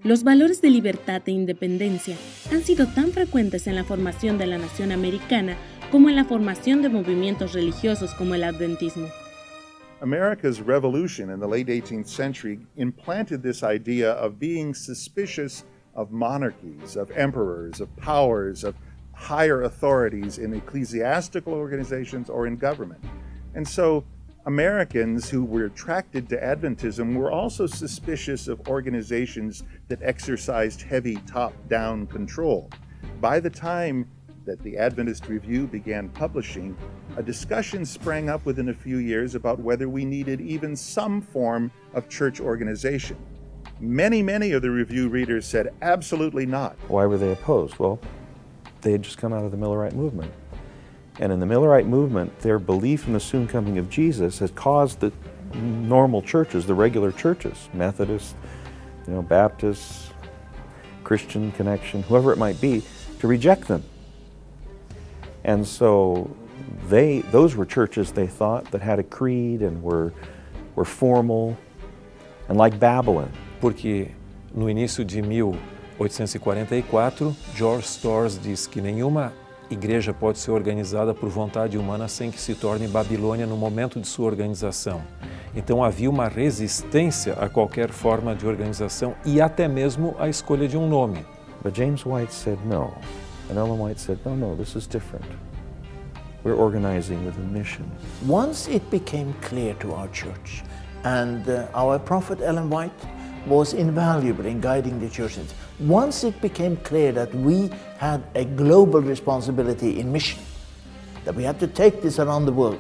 Los valores de libertad e independencia han sido tan frecuentes en la formación de la nación americana como en la formación de movimientos religiosos como el Adventismo. America's revolution in the late 18th century implanted this idea of being suspicious of monarchies, of emperors, of powers, of higher authorities in ecclesiastical organizations or in government. And so Americans who were attracted to Adventism were also suspicious of organizations that exercised heavy top-down control. By the time that the Adventist Review began publishing, a discussion sprang up within a few years about whether we needed even some form of church organization. Many of the review readers said absolutely not. Why were they opposed? Well, they had just come out of the Millerite movement. And in the Millerite movement, their belief in the soon coming of Jesus has caused the normal churches, the regular churches, Methodists, Baptists, Christian Connection, whoever it might be, to reject them. And so those were churches, they thought, that had a creed and were formal and like Babylon. Porque no início de 1844, George Storrs diz que nenhuma igreja pode ser organizada por vontade humana sem que se torne Babilônia no momento de sua organização. Então havia uma resistência a qualquer forma de organização e até mesmo a escolha de um nome. But James White said no. And Ellen White said, no, this is different. We're organizing with a mission. Once it became clear to our church, and our prophet Ellen White was invaluable in guiding the churches. Once it became clear that we had a global responsibility in mission, that we had to take this around the world,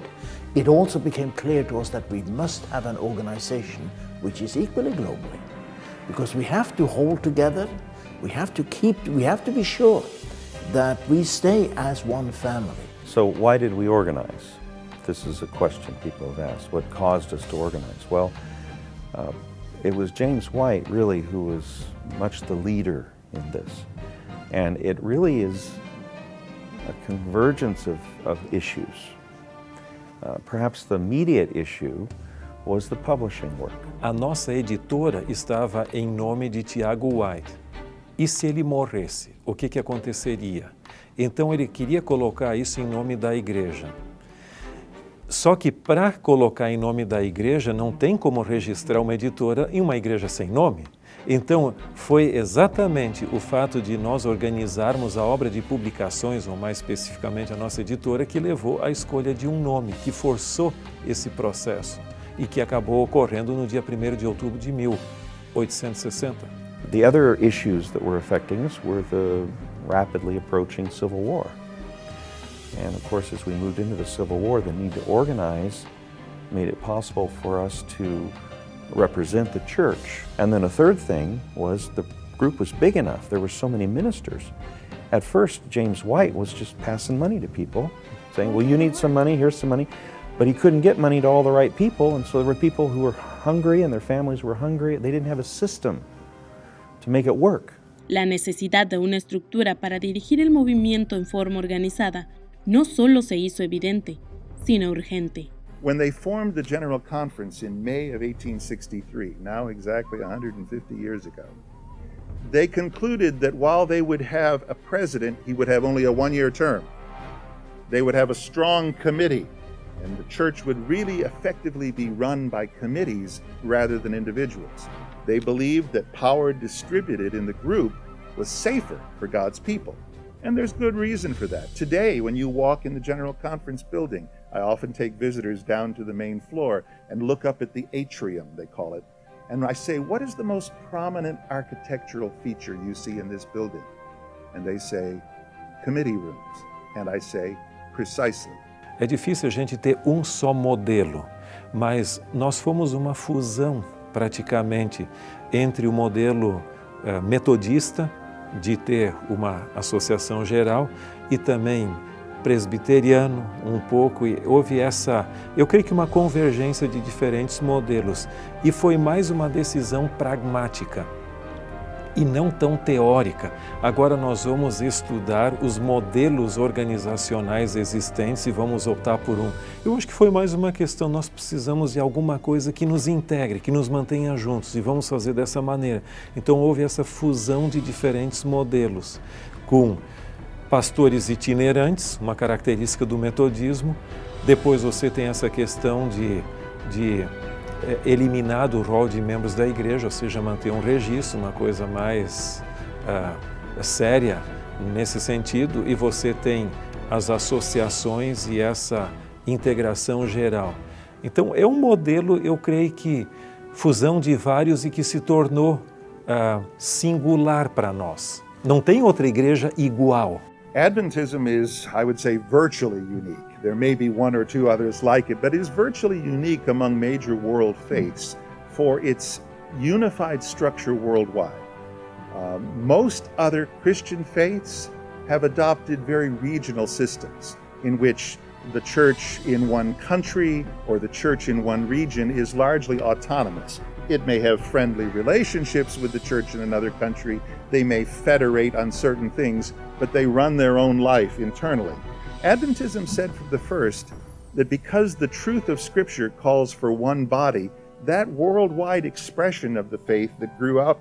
it also became clear to us that we must have an organization which is equally globally. Because we have to hold together, we have to be sure that we stay as one family. So why did we organize? This is a question people have asked. What caused us to organize? Well, it was James White really who was much the leader in this. And it really is a convergence of issues. Perhaps the immediate issue was the publishing work. A nossa editora estava em nome de Tiago White. E se ele morresse, o que aconteceria? Então ele queria colocar isso em nome da igreja. Só que para colocar em nome da igreja não tem como registrar uma editora em uma igreja sem nome. Então foi exatamente o fato de nós organizarmos a obra de publicações, ou mais especificamente a nossa editora, que levou à escolha de um nome, que forçou esse processo e que acabou ocorrendo no dia 1º de outubro de 1860. The other issues that were affecting us were the rapidly approaching Civil War. And of course, as we moved into the Civil War, the need to organize made it possible for us to represent the church. And then a third thing was the group was big enough. There were so many ministers. At first, James White was just passing money to people, saying, well, you need some money, here's some money. But he couldn't get money to all the right people, and so there were people who were hungry and their families were hungry. They didn't have a system to make it work. La necesidad de una estructura para dirigir el movimiento en forma organizada no solo se hizo evidente, sino urgente. When they formed the General Conference in May of 1863, now exactly 150 years ago, they concluded that while they would have a president, he would have only a one-year term. They would have a strong committee, and the church would really effectively be run by committees rather than individuals. They believed that power distributed in the group was safer for God's people. And there's good reason for that. Today, when you walk in the General Conference building, I often take visitors down to the main floor and look up at the atrium, they call it. And I say, what is the most prominent architectural feature you see in this building? And they say, committee rooms. And I say, precisely. É difícil a gente ter um só modelo, mas nós fomos uma fusão, praticamente, entre o modelo metodista, de ter uma associação geral, e também presbiteriano um pouco, e houve eu creio que uma convergência de diferentes modelos, e foi mais uma decisão pragmática. e não tão teórica. Agora nós vamos estudar os modelos organizacionais existentes e vamos optar por um. Eu acho que foi mais uma questão, nós precisamos de alguma coisa que nos integre, que nos mantenha juntos, e vamos fazer dessa maneira. Então houve essa fusão de diferentes modelos, com pastores itinerantes, uma característica do metodismo. Depois você tem essa questão de eliminar do rol de membros da igreja, ou seja, manter um registro, uma coisa mais séria nesse sentido, e você tem as associações e essa integração geral. Então é um modelo, eu creio que fusão de vários e que se tornou singular para nós. Não tem outra igreja igual. Adventism is, I would say, virtually unique. There may be one or two others like it, but it is virtually unique among major world faiths for its unified structure worldwide. Most other Christian faiths have adopted very regional systems in which the church in one country or the church in one region is largely autonomous. It may have friendly relationships with the church in another country. They may federate on certain things, but they run their own life internally. Adventism said from the first that because the truth of Scripture calls for one body, that worldwide expression of the faith that grew up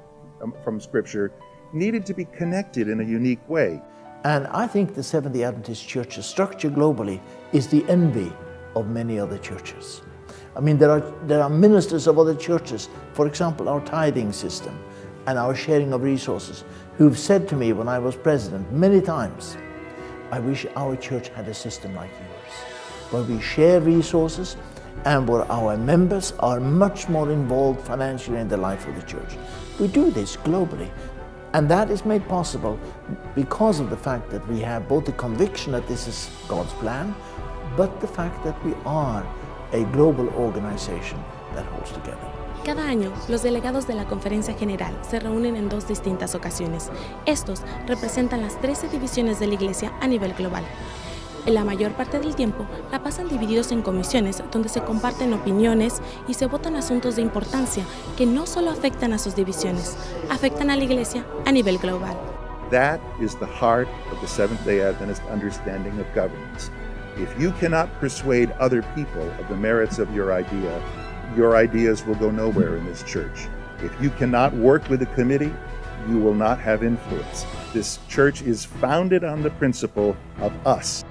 from Scripture needed to be connected in a unique way. And I think the Seventh-day Adventist Church's structure globally is the envy of many other churches. I mean, there are ministers of other churches, for example, our tithing system and our sharing of resources, who've said to me when I was president many times, I wish our church had a system like yours, where we share resources and where our members are much more involved financially in the life of the church. We do this globally, and that is made possible because of the fact that we have both the conviction that this is God's plan, but the fact that we are a global organization that holds together. Cada año, los delegados de la Conferencia General se reúnen en dos distintas ocasiones. Estos representan las 13 divisiones de la Iglesia a nivel global. En la mayor parte del tiempo la pasan divididos en comisiones donde se comparten opiniones y se votan asuntos de importancia que no solo afectan a sus divisiones, afectan a la Iglesia a nivel global. That is the heart of the Seventh-day Adventist understanding of governance. If you cannot persuade other people of the merits of your ideas will go nowhere in this church. If you cannot work with a committee, you will not have influence. This church is founded on the principle of us.